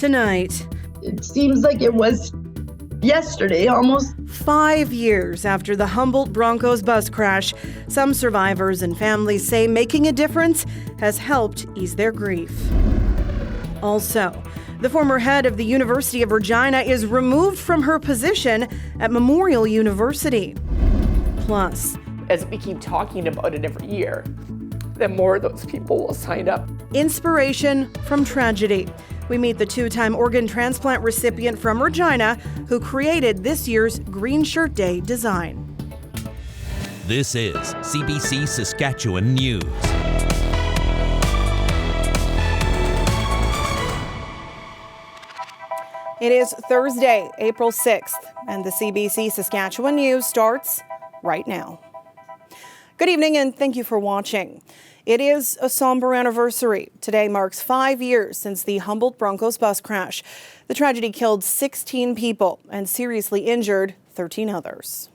tonight. It seems like it was yesterday almost. 5 years after the Humboldt Broncos bus crash, some survivors and families say making a difference has helped ease their grief. Also, the former head of the University of Regina is removed from her position at Memorial University. Plus, as we keep talking about it every year, the more those people will sign up. Inspiration from tragedy. We meet the two-time organ transplant recipient from Regina who created this year's Green Shirt Day design. This is CBC Saskatchewan News. It is Thursday, April 6th, and the CBC Saskatchewan News starts right now. Good evening and thank you for watching. It is a somber anniversary. Today marks 5 years since the Humboldt Broncos bus crash. The tragedy killed 16 people and seriously injured 13 others.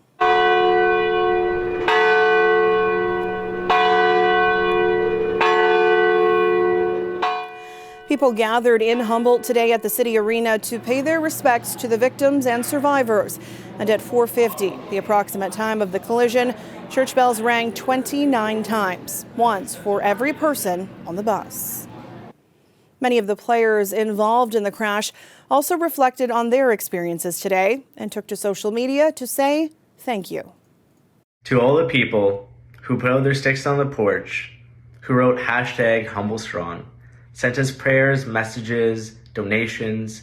People gathered in Humboldt today at the city arena to pay their respects to the victims and survivors. And at 4:50, the approximate time of the collision, church bells rang 29 times, once for every person on the bus. Many of the players involved in the crash also reflected on their experiences today and took to social media to say thank you. To all the people who put out their sticks on the porch, who wrote #HumbleStrong, sent us prayers, messages, donations,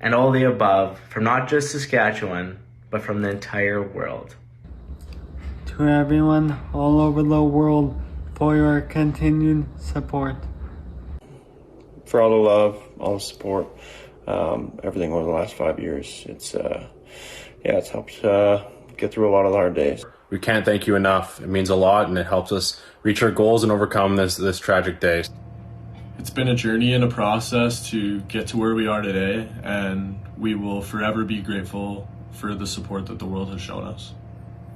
and all the above from not just Saskatchewan, but from the entire world. To everyone all over the world for your continued support. For all the love, all the support, everything over the last 5 years. It's helped get through a lot of the hard days. We can't thank you enough. It means a lot, and it helps us reach our goals and overcome this tragic day. It's been a journey and a process to get to where we are today, and we will forever be grateful for the support that the world has shown us.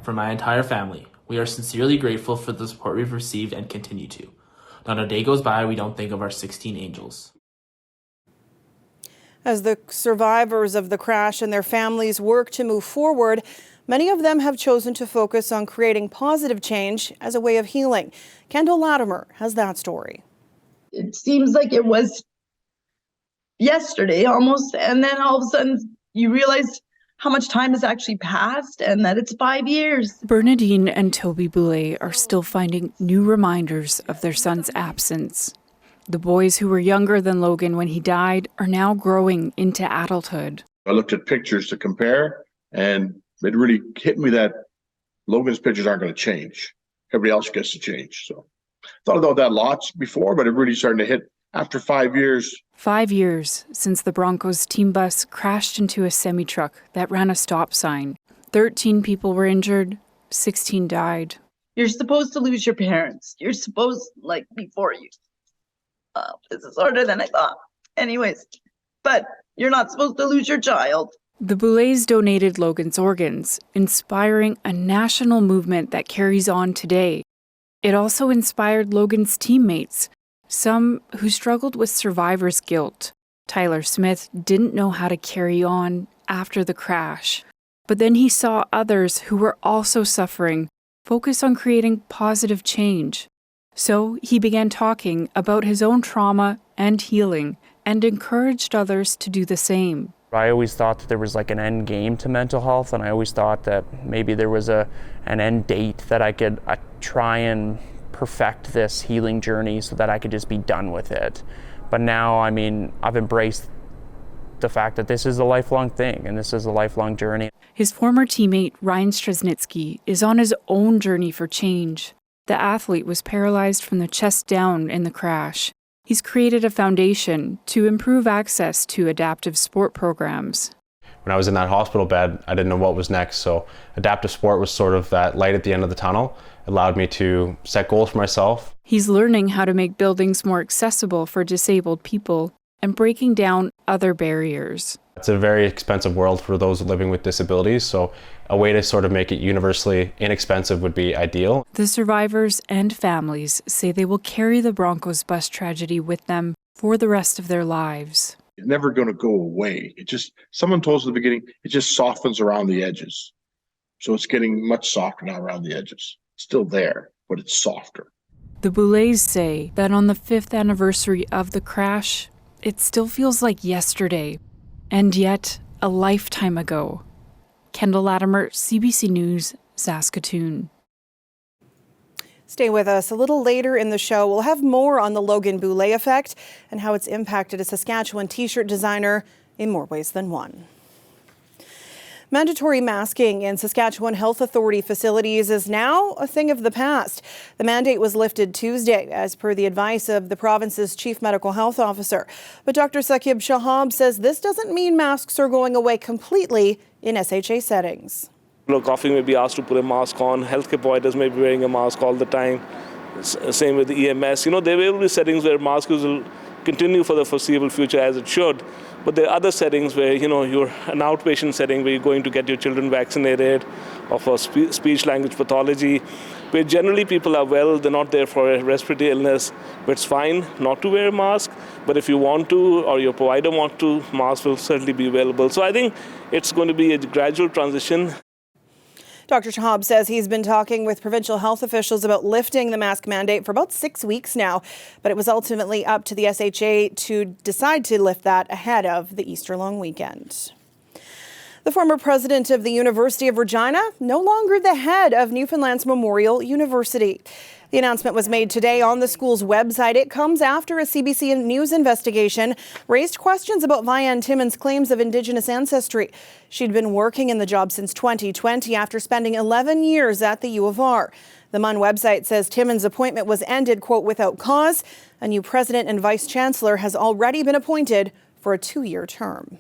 For my entire family, we are sincerely grateful for the support we've received and continue to. Not a day goes by we don't think of our 16 angels. As the survivors of the crash and their families work to move forward, many of them have chosen to focus on creating positive change as a way of healing. Kendall Latimer has that story. It seems like it was yesterday almost, and then all of a sudden you realize how much time has actually passed and that it's 5 years. Bernadine and Toby Boulay are still finding new reminders of their son's absence. The boys who were younger than Logan when he died are now growing into adulthood. I looked at pictures to compare, and it really hit me that Logan's pictures aren't going to change. Everybody else gets to change. So thought about that lots before, but it really started to hit after 5 years. 5 years since the Broncos team bus crashed into a semi-truck that ran a stop sign. 13 people were injured, 16 died. You're supposed to lose your parents. You're supposed, before you. This is harder than I thought. Anyways, but you're not supposed to lose your child. The Boulays donated Logan's organs, inspiring a national movement that carries on today. It also inspired Logan's teammates, some who struggled with survivor's guilt. Tyler Smith didn't know how to carry on after the crash, but then he saw others who were also suffering focus on creating positive change. So he began talking about his own trauma and healing and encouraged others to do the same. I always thought that there was an end game to mental health, and I always thought that maybe there was an end date that I could try and perfect this healing journey so that I could just be done with it. But now, I've embraced the fact that this is a lifelong thing and this is a lifelong journey. His former teammate, Ryan Stresnitsky, is on his own journey for change. The athlete was paralyzed from the chest down in the crash. He's created a foundation to improve access to adaptive sport programs. When I was in that hospital bed, I didn't know what was next, so adaptive sport was sort of that light at the end of the tunnel. It allowed me to set goals for myself. He's learning how to make buildings more accessible for disabled people and breaking down other barriers. It's a very expensive world for those living with disabilities, so a way to sort of make it universally inexpensive would be ideal. The survivors and families say they will carry the Broncos bus tragedy with them for the rest of their lives. It's never going to go away. Someone told us at the beginning, it just softens around the edges. So it's getting much softer now around the edges. It's still there, but it's softer. The Boulets say that on the 5th anniversary of the crash, it still feels like yesterday, and yet a lifetime ago. Kendall Latimer, CBC News, Saskatoon. Stay with us. A little later in the show, we'll have more on the Logan Boulet effect and how it's impacted a Saskatchewan t-shirt designer in more ways than one. Mandatory masking in Saskatchewan Health Authority facilities is now a thing of the past. The mandate was lifted Tuesday, as per the advice of the province's chief medical health officer. But Dr. Saqib Shahab says this doesn't mean masks are going away completely in SHA settings. Coughing may be asked to put a mask on. Healthcare providers may be wearing a mask all the time. Same with the EMS. There will be settings where masks will continue for the foreseeable future as it should. But there are other settings where, you're an outpatient setting where you're going to get your children vaccinated or for speech language pathology, where generally people are well, they're not there for a respiratory illness, but it's fine not to wear a mask. But if you want to or your provider wants to, masks will certainly be available. So I think it's going to be a gradual transition. Dr. Shahab says he's been talking with provincial health officials about lifting the mask mandate for about 6 weeks now, but it was ultimately up to the SHA to decide to lift that ahead of the Easter long weekend. The former president of the University of Regina, no longer the head of Newfoundland's Memorial University. The announcement was made today on the school's website. It comes after a CBC News investigation raised questions about Vianne Timmins' claims of Indigenous ancestry. She'd been working in the job since 2020 after spending 11 years at the U of R. The MUN website says Timmins' appointment was ended, quote, without cause. A new president and vice chancellor has already been appointed for a 2-year term.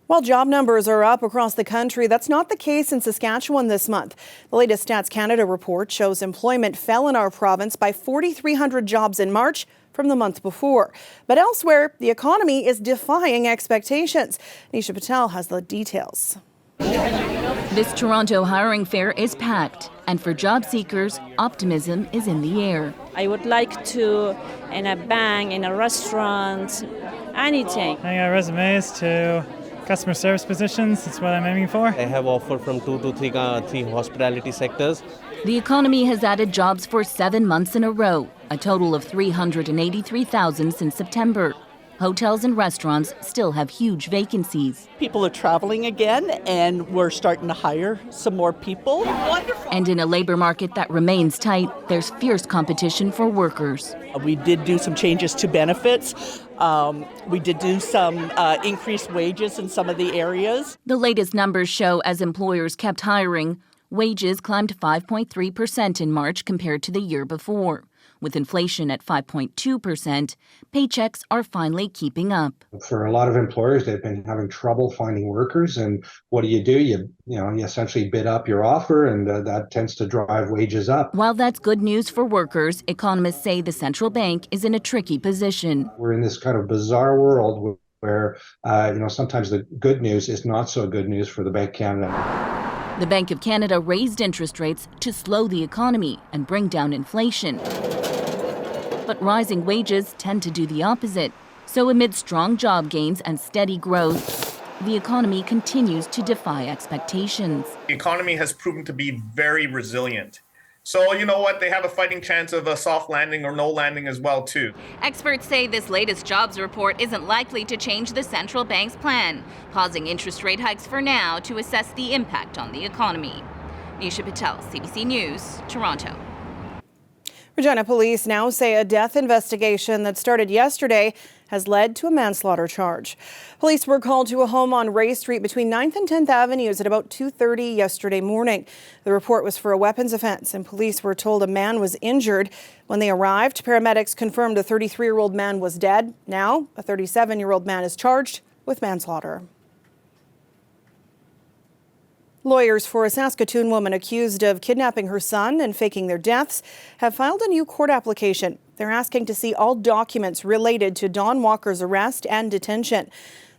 While job numbers are up across the country, that's not the case in Saskatchewan this month. The latest Stats Canada report shows employment fell in our province by 4,300 jobs in March from the month before. But elsewhere, the economy is defying expectations. Nisha Patel has the details. This Toronto hiring fair is packed, and for job seekers, optimism is in the air. I would like to, in a bank, in a restaurant, anything. I got resumes to customer service positions. That's what I'm aiming for. I have offer from 2 to 3 hospitality sectors. The economy has added jobs for 7 months in a row, a total of 383,000 since September. Hotels and restaurants still have huge vacancies. People are traveling again, and we're starting to hire some more people. Wonderful. And in a labor market that remains tight, there's fierce competition for workers. We did do some changes to benefits. We did do some increased wages in some of the areas. The latest numbers show as employers kept hiring, wages climbed 5.3% in March compared to the year before. With inflation at 5.2%, paychecks are finally keeping up. For a lot of employers, they've been having trouble finding workers. And what do? You essentially bid up your offer, and that tends to drive wages up. While that's good news for workers, economists say the central bank is in a tricky position. We're in this kind of bizarre world where, sometimes the good news is not so good news for the Bank of Canada. The Bank of Canada raised interest rates to slow the economy and bring down inflation. But rising wages tend to do the opposite. So amid strong job gains and steady growth, the economy continues to defy expectations. The economy has proven to be very resilient. So you know what? They have a fighting chance of a soft landing or no landing as well, too. Experts say this latest jobs report isn't likely to change the central bank's plan, pausing interest rate hikes for now to assess the impact on the economy. Nisha Patel, CBC News, Toronto. Regina police now say a death investigation that started yesterday has led to a manslaughter charge. Police were called to a home on Ray Street between 9th and 10th Avenues at about 2:30 yesterday morning. The report was for a weapons offense, and police were told a man was injured. When they arrived, paramedics confirmed a 33-year-old man was dead. Now, a 37-year-old man is charged with manslaughter. Lawyers for a Saskatoon woman accused of kidnapping her son and faking their deaths have filed a new court application. They're asking to see all documents related to Don Walker's arrest and detention.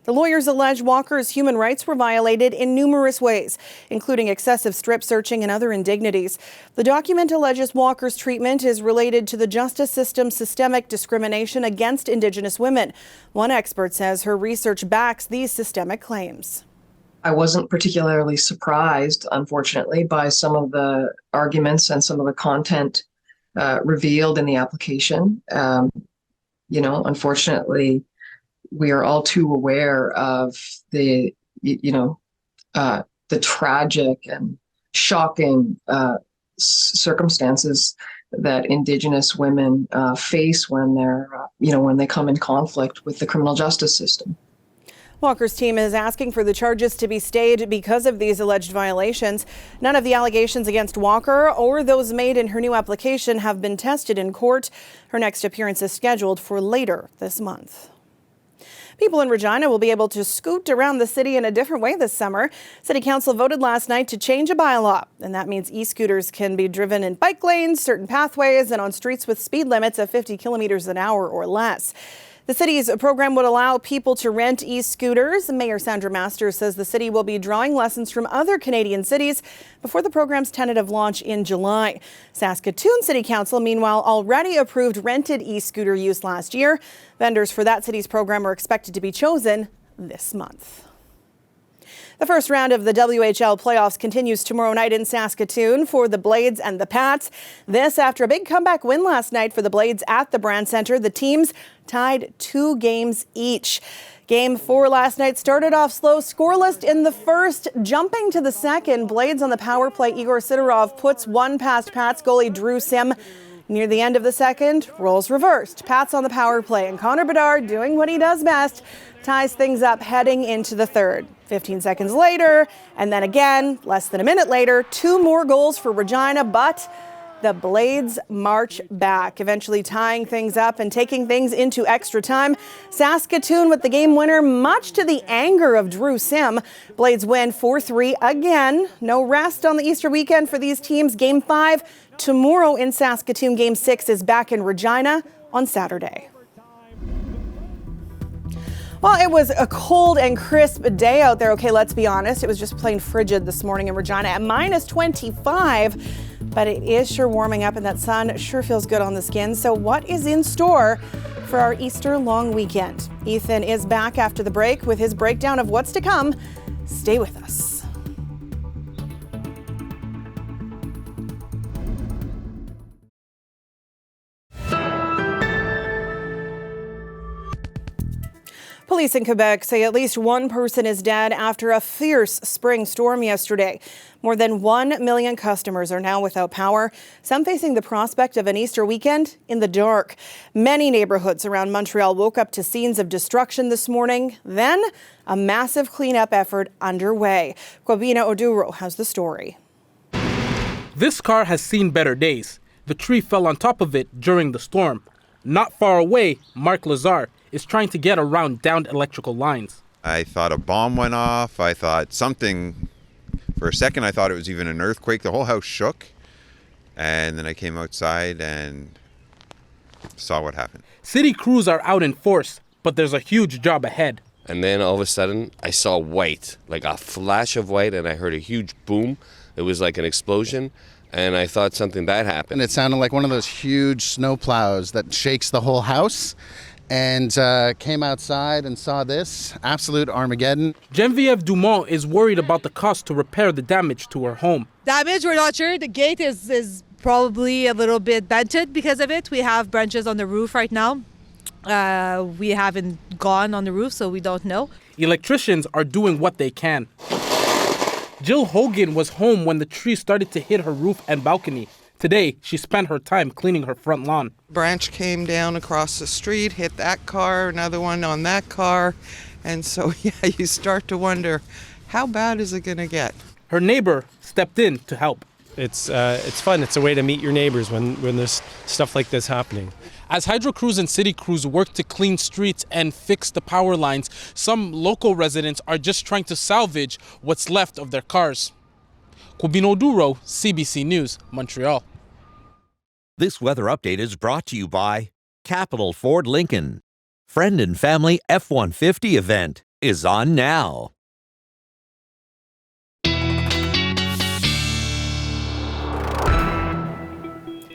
The lawyers allege Walker's human rights were violated in numerous ways, including excessive strip searching and other indignities. The document alleges Walker's treatment is related to the justice system's systemic discrimination against Indigenous women. One expert says her research backs these systemic claims. I wasn't particularly surprised, unfortunately, by some of the arguments and some of the content revealed in the application. Unfortunately, we are all too aware of the tragic and shocking circumstances that Indigenous women face when when they come in conflict with the criminal justice system. Walker's team is asking for the charges to be stayed because of these alleged violations. None of the allegations against Walker or those made in her new application have been tested in court. Her next appearance is scheduled for later this month. People in Regina will be able to scoot around the city in a different way this summer. City Council voted last night to change a bylaw, and that means e-scooters can be driven in bike lanes, certain pathways, and on streets with speed limits of 50 kilometers an hour or less. The city's program would allow people to rent e-scooters. Mayor Sandra Masters says the city will be drawing lessons from other Canadian cities before the program's tentative launch in July. Saskatoon City Council, meanwhile, already approved rented e-scooter use last year. Vendors for that city's program are expected to be chosen this month. The first round of the WHL playoffs continues tomorrow night in Saskatoon for the Blades and the Pats. This after a big comeback win last night for the Blades at the Brand Centre. The teams tied 2 games each. Game 4 last night started off slow, scoreless in the first. Jumping to the second, Blades on the power play. Igor Sidorov puts one past Pats goalie Drew Sim. Near the end of the second, roles reversed. Pats on the power play, and Connor Bedard, doing what he does best, ties things up heading into the third. 15 seconds later, and then again, less than a minute later, 2 more goals for Regina, but the Blades march back, eventually tying things up and taking things into extra time. Saskatoon with the game winner, much to the anger of Drew Sim. Blades win 4-3 again. No rest on the Easter weekend for these teams. Game 5 tomorrow in Saskatoon. Game 6 is back in Regina on Saturday. Well, it was a cold and crisp day out there. Okay, let's be honest. It was just plain frigid this morning in Regina at minus 25. But it is sure warming up and that sun sure feels good on the skin. So what is in store for our Easter long weekend? Ethan is back after the break with his breakdown of what's to come. Stay with us. Police in Quebec say at least one person is dead after a fierce spring storm yesterday. More than 1 million customers are now without power, some facing the prospect of an Easter weekend in the dark. Many neighborhoods around Montreal woke up to scenes of destruction this morning. Then a massive cleanup effort underway. Kwabina Oduro has the story. This car has seen better days. The tree fell on top of it during the storm. Not far away, Mark Lazar is trying to get around downed electrical lines. I thought a bomb went off. I thought something, for a second I thought it was even an earthquake. The whole house shook. And then I came outside and saw what happened. City crews are out in force, but there's a huge job ahead. And then all of a sudden I saw white, like a flash of white, and I heard a huge boom. It was like an explosion. And I thought something bad happened. And it sounded like one of those huge snow plows that shakes the whole house. And came outside and saw this absolute Armageddon. Genevieve Dumont is worried about the cost to repair the damage to her home. Damage, we're not sure. The gate is probably a little bit dented because of it. We have branches on the roof right now. We haven't gone on the roof, so we don't know. Electricians are doing what they can. Jill Hogan was home when the tree started to hit her roof and balcony. Today, she spent her time cleaning her front lawn. Branch came down across the street, hit that car, another one on that car. And so, yeah, you start to wonder, how bad is it going to get? Her neighbor stepped in to help. It's fun. It's a way to meet your neighbors when there's stuff like this happening. As hydro crews and city crews work to clean streets and fix the power lines, some local residents are just trying to salvage what's left of their cars. Kwabina Oduro, CBC News, Montreal. This weather update is brought to you by Capital Ford Lincoln. Friend and Family F-150 event. is on now.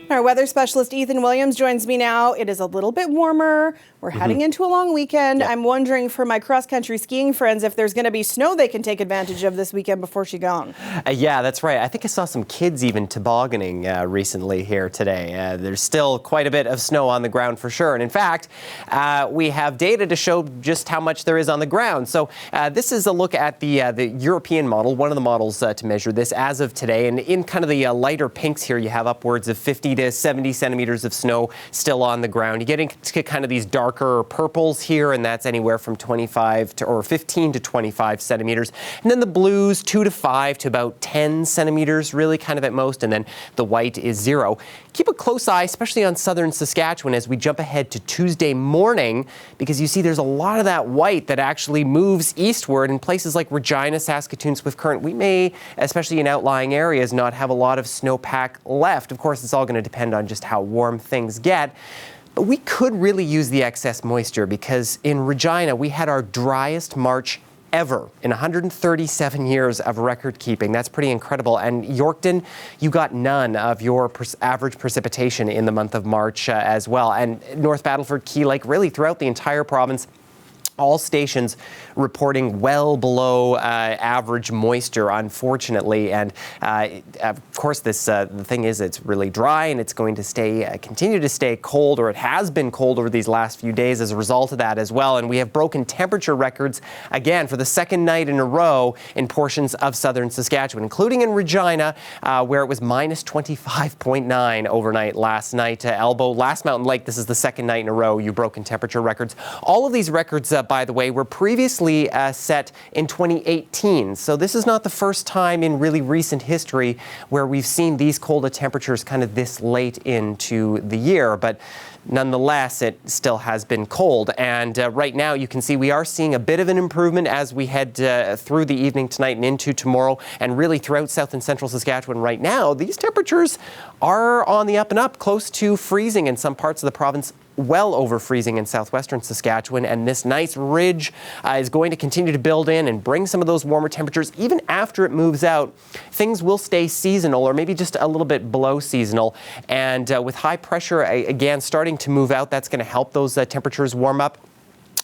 Our weather specialist Ethan Williams joins me now. It is a little bit warmer. We're heading into a long weekend. I'm wondering for my cross-country skiing friends if there's going to be snow they can take advantage of this weekend before she gone. Yeah, that's right. I think I saw some kids even tobogganing recently here today. There's still quite a bit of snow on the ground for sure. And in fact, we have data to show just how much there is on the ground. So this is a look at the European model, one of the models to measure this as of today. And in kind of the lighter pinks here, you have upwards of 50 to 70 centimeters of snow still on the ground. You get into kind of these darker purples here, and that's anywhere from 15 to 25 centimeters. And then the blues, 2 to 5 to about 10 centimeters, really kind of at most. And then the white is 0. Keep a close eye, especially on southern Saskatchewan, as we jump ahead to Tuesday morning, because you see there's a lot of that white that actually moves eastward in places like Regina, Saskatoon, Swift Current. We may, especially in outlying areas, not have a lot of snowpack left. Of course, it's all going to depend on just how warm things get. But we could really use the excess moisture because in Regina, we had our driest March ever in 137 years of record keeping. That's pretty incredible. And Yorkton, you got none of your average precipitation in the month of March as well. And North Battleford, Key Lake, really throughout the entire province, all stations reporting well below average moisture, unfortunately. And of course, the thing is, it's really dry and it's going to continue to stay cold, or it has been cold over these last few days as a result of that as well. And we have broken temperature records again for the second night in a row in portions of southern Saskatchewan, including in Regina, where it was minus 25.9 overnight last night. Elbow, Last Mountain Lake, this is the second night in a row you've broken temperature records. All of these records, by the way, were previously set in 2018. So this is not the first time in really recent history where we've seen these colder temperatures kind of this late into the year. But nonetheless, it still has been cold. And right now, you can see we are seeing a bit of an improvement as we head through the evening tonight and into tomorrow. And really throughout south and central Saskatchewan right now, these temperatures are on the up and up, close to freezing in some parts of the province, well over freezing in southwestern Saskatchewan, and this nice ridge is going to continue to build in and bring some of those warmer temperatures. Even after it moves out, things will stay seasonal, or maybe just a little bit below seasonal. And with high pressure again starting to move out, that's going to help those temperatures warm up.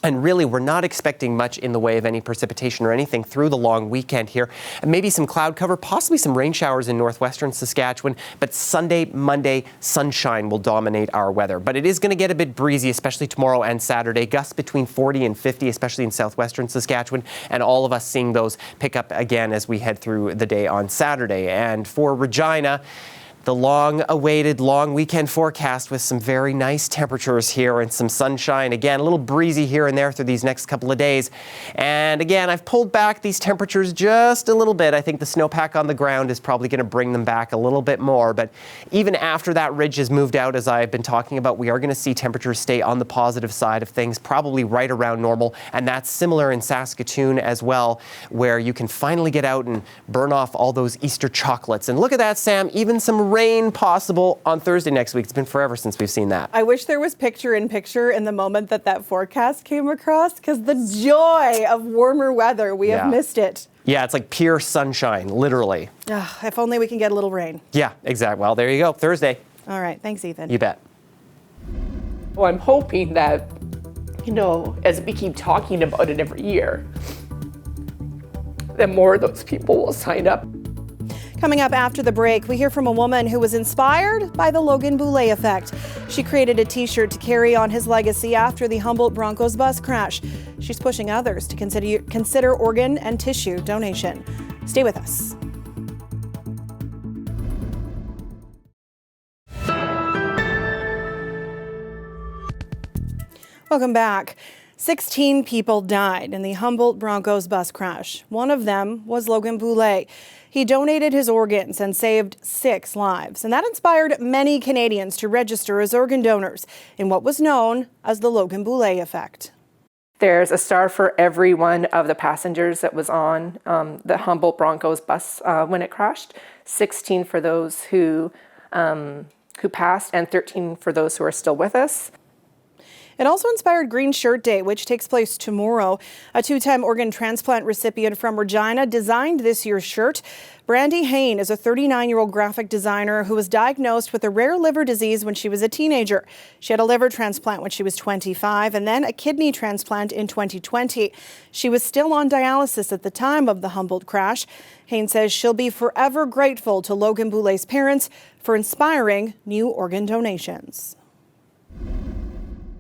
And really, we're not expecting much in the way of any precipitation or anything through the long weekend here. And maybe some cloud cover, possibly some rain showers in northwestern Saskatchewan. But Sunday, Monday, sunshine will dominate our weather. But it is going to get a bit breezy, especially tomorrow and Saturday. Gusts between 40 and 50, especially in southwestern Saskatchewan. And all of us seeing those pick up again as we head through the day on Saturday. And for Regina, the long-awaited long weekend forecast with some very nice temperatures here and some sunshine. Again, a little breezy here and there through these next couple of days. And again, I've pulled back these temperatures just a little bit. I think the snowpack on the ground is probably going to bring them back a little bit more. But even after that ridge has moved out, as I've been talking about, we are going to see temperatures stay on the positive side of things, probably right around normal. And that's similar in Saskatoon as well, where you can finally get out and burn off all those Easter chocolates. And look at that, Sam, even some rain possible on Thursday next week. It's been forever since we've seen that. I wish there was picture-in-picture in the moment that forecast came across, because the joy of warmer weather, we have missed it. Yeah, it's like pure sunshine, literally. If only we can get a little rain. Yeah, exactly. Well, there you go. Thursday. All right. Thanks, Ethan. You bet. Well, I'm hoping that, as we keep talking about it every year, that more of those people will sign up. Coming up after the break, we hear from a woman who was inspired by the Logan Boulet effect. She created a T-shirt to carry on his legacy after the Humboldt Broncos bus crash. She's pushing others to consider organ and tissue donation. Stay with us. Welcome back. 16 people died in the Humboldt Broncos bus crash. One of them was Logan Boulet. He donated his organs and saved 6 lives, and that inspired many Canadians to register as organ donors in what was known as the Logan Boulet effect. There's a star for every one of the passengers that was on the Humboldt Broncos bus when it crashed. 16 for those who passed, and 13 for those who are still with us. It also inspired Green Shirt Day, which takes place tomorrow. A two-time organ transplant recipient from Regina designed this year's shirt. Brandy Hain is a 39-year-old graphic designer who was diagnosed with a rare liver disease when she was a teenager. She had a liver transplant when she was 25 and then a kidney transplant in 2020. She was still on dialysis at the time of the Humboldt crash. Hain says she'll be forever grateful to Logan Boulet's parents for inspiring new organ donations.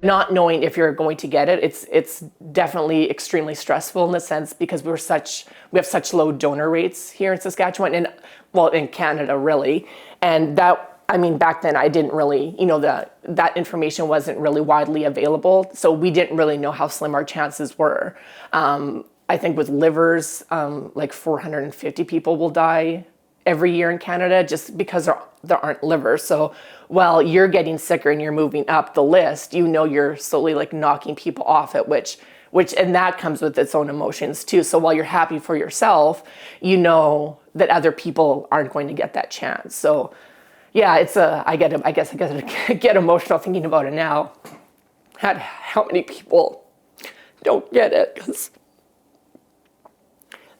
Not knowing if you're going to get it, it's definitely extremely stressful in a sense because we have such low donor rates here in Saskatchewan and in Canada really. And that, I mean, back then I didn't really, that information wasn't really widely available. So we didn't really know how slim our chances were. I think with livers, like 450 people will die every year in Canada just because there aren't livers. So while you're getting sicker and you're moving up the list, you're slowly like knocking people off it, which and that comes with its own emotions too. So while you're happy for yourself, you know that other people aren't going to get that chance. So yeah, I guess I get emotional thinking about it now. At how many people don't get it because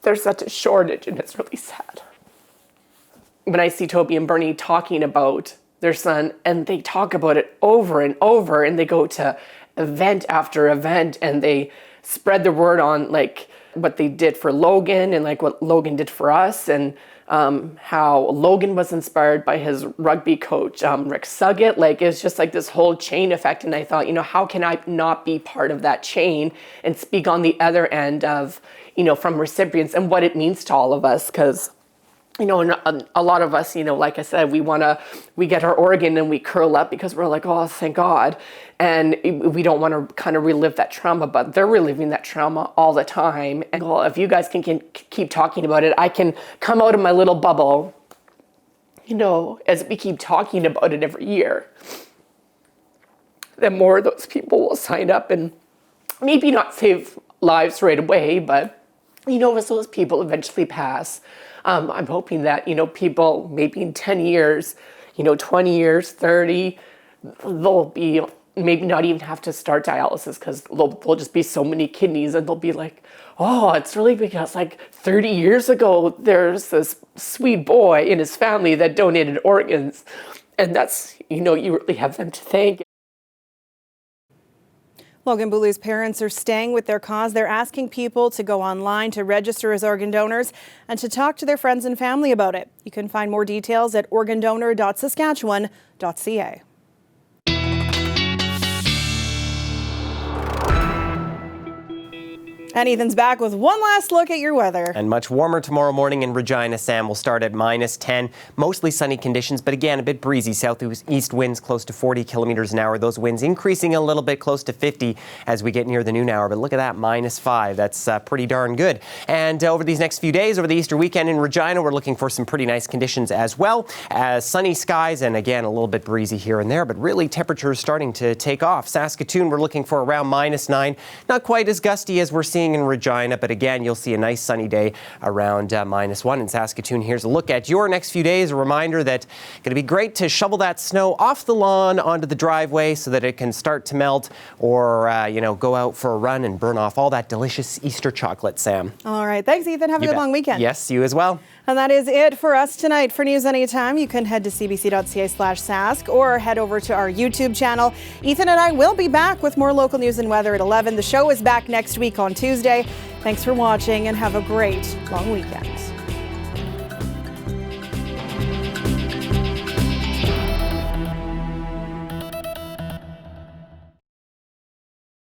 there's such a shortage and it's really sad. When I see Toby and Bernie talking about their son and they talk about it over and over and they go to event after event and they spread the word on like what they did for Logan and like what Logan did for us and how Logan was inspired by his rugby coach, Rick Suggett. Like it's just like this whole chain effect. And I thought, how can I not be part of that chain and speak on the other end of, from recipients and what it means to all of us? Because and a lot of us, like I said, we get our organ and we curl up because we're like, oh, thank God. And we don't want to kind of relive that trauma, but they're reliving that trauma all the time. And well, if you guys can keep talking about it, I can come out of my little bubble, as we keep talking about it every year, then more of those people will sign up and maybe not save lives right away, but, as those people eventually pass, I'm hoping that, people maybe in 10 years, 20 years, 30, they'll be maybe not even have to start dialysis because there'll just be so many kidneys and they'll be like, oh, it's really because like 30 years ago, there's this sweet boy in his family that donated organs. And that's, you really have them to thank. Logan Boulet's parents are staying with their cause. They're asking people to go online to register as organ donors and to talk to their friends and family about it. You can find more details at organdonor.saskatchewan.ca. And Ethan's back with one last look at your weather. And much warmer tomorrow morning in Regina, Sam. Will start at -10. Mostly sunny conditions, but again, a bit breezy. Southeast winds close to 40 kilometers an hour. Those winds increasing a little bit, close to 50 as we get near the noon hour. But look at that, -5. That's pretty darn good. And over these next few days, over the Easter weekend in Regina, we're looking for some pretty nice conditions as well. Sunny skies and again, a little bit breezy here and there, but really temperatures starting to take off. Saskatoon, we're looking for around -9. Not quite as gusty as we're seeing in Regina, but again, you'll see a nice sunny day around -1 in Saskatoon. Here's a look at your next few days. A reminder that it's going to be great to shovel that snow off the lawn onto the driveway so that it can start to melt or, go out for a run and burn off all that delicious Easter chocolate, Sam. All right. Thanks, Ethan. Have a good long weekend. Yes, you as well. And that is it for us tonight. For news anytime, you can head to cbc.ca/sask or head over to our YouTube channel. Ethan and I will be back with more local news and weather at 11. The show is back next week on Tuesday. Thanks for watching and have a great long weekend.